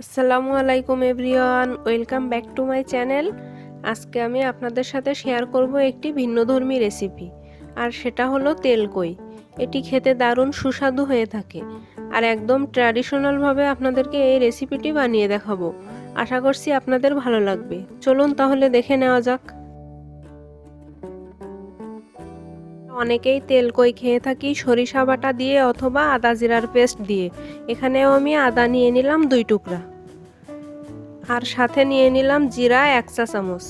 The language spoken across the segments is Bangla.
আসসালামু আলাইকুম everyone, welcome back to my channel. আজকে আমি আপনাদের সাথে শেয়ার করব একটি ভিন্নধর্মী রেসিপি, আর সেটা হলো তেলকই। এটি খেতে দারুণ সুস্বাদু হয়ে থাকে, আর একদম ট্র্যাডিশনালভাবে আপনাদেরকে এই রেসিপিটি বানিয়ে দেখাবো। আশা করছি আপনাদের ভালো লাগবে। চলুন তাহলে দেখে নেওয়া যাক। অনেকেই তেলকই খেয়ে থাকি সরিষা বাটা দিয়ে অথবা আদা জিরার পেস্ট দিয়ে। এখানেও আমি আদা নিয়ে নিলাম 2 টুকরা, আর সাথে নিয়ে নিলাম জিরা 1 চা চামচ।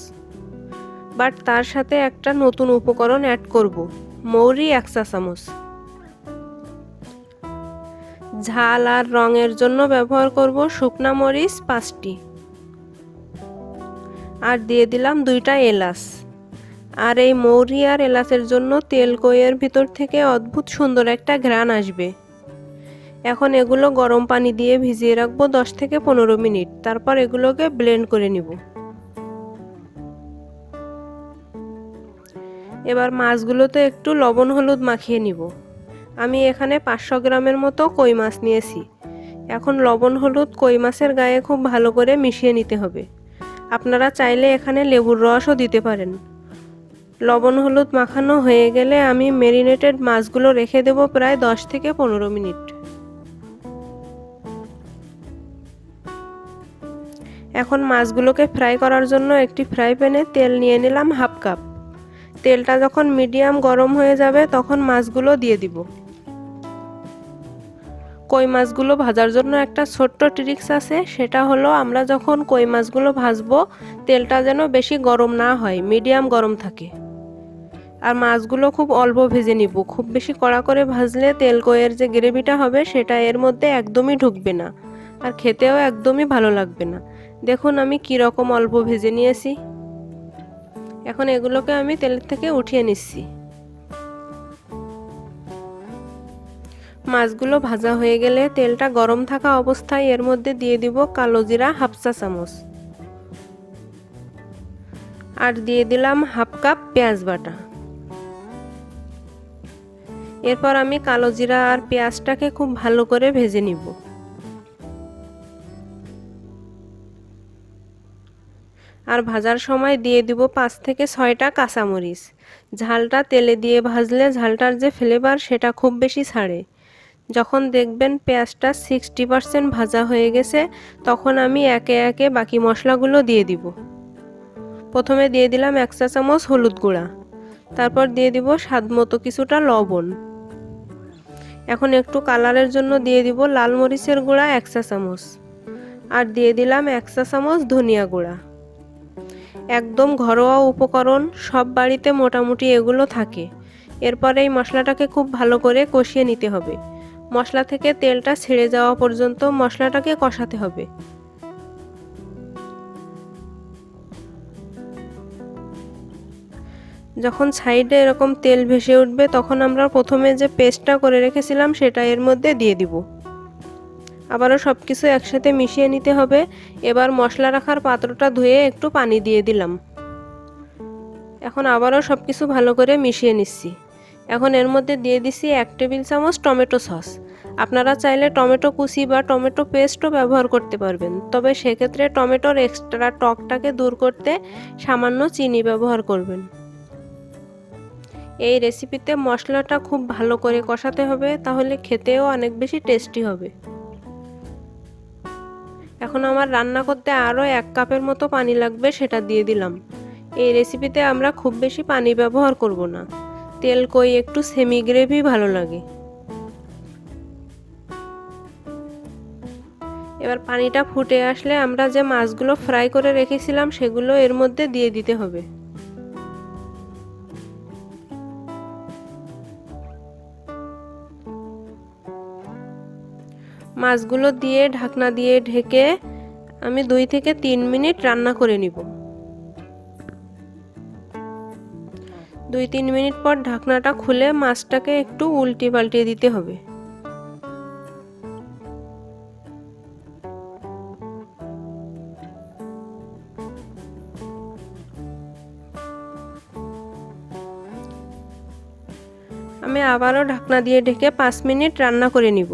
বাট তার সাথে একটা নতুন উপকরণ অ্যাড করব, মৌরি 1 চা চামচ। ঝাল আর রঙের জন্য ব্যবহার করব শুকনা মরিচ 5টি, আর দিয়ে দিলাম 2টা এলাচ। আর এই মৌরি আর এলাচের জন্য তেলকইয়ের ভিতর থেকে অদ্ভুত সুন্দর একটা ঘ্রাণ আসবে। এখন এগুলো গরম পানি দিয়ে ভিজিয়ে রাখবো 10 থেকে 15 মিনিট, তারপর এগুলোকে ব্লেন্ড করে নিব। এবার মাছগুলোতে একটু লবণ হলুদ মাখিয়ে নিব। আমি এখানে 500 গ্রামের মতো কই মাছ নিয়েছি। এখন লবণ হলুদ কই মাছের গায়ে খুব ভালো করে মিশিয়ে নিতে হবে। আপনারা চাইলে এখানে লেবুর রসও দিতে পারেন। লবণ হলুদ মাখানো হয়ে গেলে আমি ম্যারিনেটেড মাছগুলো রেখে দেব প্রায় 10 থেকে 15 মিনিট। এখন মাছগুলোকে ফ্রাই করার জন্য একটি ফ্রাই প্যানে তেল নিয়ে নিলাম হাফ কাপ। তেলটা যখন মিডিয়াম গরম হয়ে যাবে তখন মাছগুলো দিয়ে দিব। কই মাছগুলো ভাজার জন্য একটা ছোট্ট ট্রিক্স আছে, সেটা হলো আমরা যখন কই মাছগুলো ভাজবো তেলটা যেন বেশি গরম না হয়, মিডিয়াম গরম থাকে। আর মাছগুলো খুব অল্প ভেজে নিব। খুব বেশি কড়া করে ভাজলে তেলকইয়ের যে গ্রেভিটা হবে সেটা এর মধ্যে একদমই ঢুকবে না, আর খেতেও একদমই ভালো লাগবে না। দেখুন আমি কি রকম অল্প ভেজে নিয়েছি। এখন এগুলোকে আমি তেলের থেকে উঠিয়ে নিচ্ছি। মাছগুলো ভাজা হয়ে গেলে তেলটা গরম থাকা অবস্থায় এর মধ্যে দিয়ে দিব কালো জিরা 1/2 চা চামচ, আর দিয়ে দিলাম হাফ কাপ পেঁয়াজ বাটা। এরপর আমি কালো জিরা আর পেঁয়াজটাকে খুব ভালো করে ভেজে নিব। আর ভাজার সময় দিয়ে দিব 5 থেকে 6টা কাঁচামরিচ। ঝালটা তেলে দিয়ে ভাজলে ঝালটার যে ফ্লেভার সেটা খুব বেশি ছাড়ে। যখন দেখবেন পেঁয়াজটা 60% ভাজা হয়ে গেছে তখন আমি একে একে বাকি মশলাগুলো দিয়ে দিব। প্রথমে দিয়ে দিলাম 1 চা চামচ হলুদ গুঁড়া, তারপর দিয়ে দিব স্বাদমতো কিছুটা লবণ। এখন একটু কালারের জন্য দিয়ে দিব লাল মরিচের গুঁড়া 1 চা চামচ, আর দিয়ে দিলাম 1 চা চামচ ধনিয়া গুঁড়া। একদম ঘরোয়া উপকরণ, সব বাড়িতে মোটামুটি এগুলো থাকে। এরপর এই মশলাটাকে খুব ভালো করে কষিয়ে নিতে হবে। মশলা থেকে তেলটা ছেড়ে যাওয়া পর্যন্ত মশলাটাকে কষাতে হবে। যখন সাইডে এরকম তেল ভেসে উঠবে তখন আমরা প্রথমে যে পেস্টটা করে রেখেছিলাম সেটা এর মধ্যে দিয়ে দিব। আবারও সব কিছু একসাথে মিশিয়ে নিতে হবে। এবার মশলা রাখার পাত্রটা ধুয়ে একটু পানি দিয়ে দিলাম। এখন আবারও সব কিছু ভালো করে মিশিয়ে নিচ্ছি। এখন এর মধ্যে দিয়ে দিচ্ছি 1 টেবিল চামচ টমেটো সস। আপনারা চাইলে টমেটো কুচি বা টমেটো পেস্টও ব্যবহার করতে পারবেন, তবে সেক্ষেত্রে টমেটোর এক্সট্রা টকটাকে দূর করতে সামান্য চিনি ব্যবহার করবেন। এই রেসিপিতে মশলাটা খুব ভালো করে কষাতে হবে, তাহলে খেতেও অনেক বেশি টেস্টি হবে। এখন আমার রান্না করতে আরও 1 কাপের মতো পানি লাগবে, সেটা দিয়ে দিলাম। এই রেসিপিতে আমরা খুব বেশি পানি ব্যবহার করব না, তেলকই একটু সেমি গ্রেভি ভালো লাগে। এবার পানিটা ফুটে আসলে আমরা যে মাছগুলো ফ্রাই করে রেখেছিলাম সেগুলো এর মধ্যে দিয়ে দিতে হবে। মাছগুলো দিয়ে ঢাকনা দিয়ে ঢেকে আমি 2 থেকে 3 মিনিট রান্না করে নিব। 2-3 মিনিট পর ঢাকনাটা খুলে মাছটাকে একটু উল্টে পাল্টে দিতে হবে। আমি আবারও ঢাকনা দিয়ে ঢেকে 5 মিনিট রান্না করে নিব।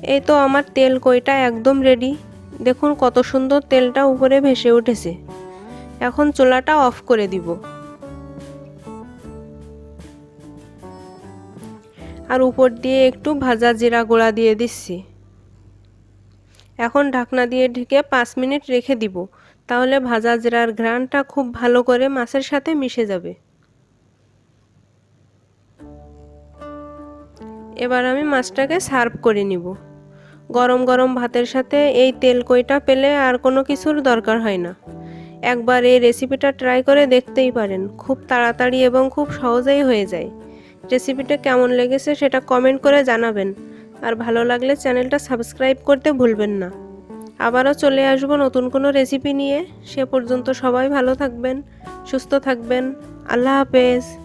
এই তো আমার তেল কইটা একদম রেডি। দেখুন কত সুন্দর তেলটা উপরে ভেসে উঠেছে। এখন চুলাটা অফ করে দিব। আর উপর দিয়ে একটু ভাজা জিরা গুঁড়া দিয়ে দিচ্ছি। এখন ঢাকনা দিয়ে ঢেকে 5 মিনিট রেখে দিব। তাহলে ভাজা জিরার ঘ্রাণটা খুব ভালো করে মাছের সাথে মিশে যাবে। এবার আমি মাছটাকে সার্ভ করে নিব। গরম গরম ভাতের সাথে এই তেল কইটা পেলে আর কোনো কিছুর দরকার হয় না। একবার এই রেসিপিটা ট্রাই করে দেখতেই পারেন। খুব তাড়াতাড়ি এবং খুব সহজেই হয়ে যায়। রেসিপিটা কেমন লেগেছে সেটা কমেন্ট করে জানাবেন। আর ভালো লাগলে চ্যানেলটা সাবস্ক্রাইব করতে ভুলবেন না। আবারও চলে আসবো নতুন কোনো রেসিপি নিয়ে। সে পর্যন্ত সবাই ভালো থাকবেন, সুস্থ থাকবেন। আল্লাহ হাফেজ।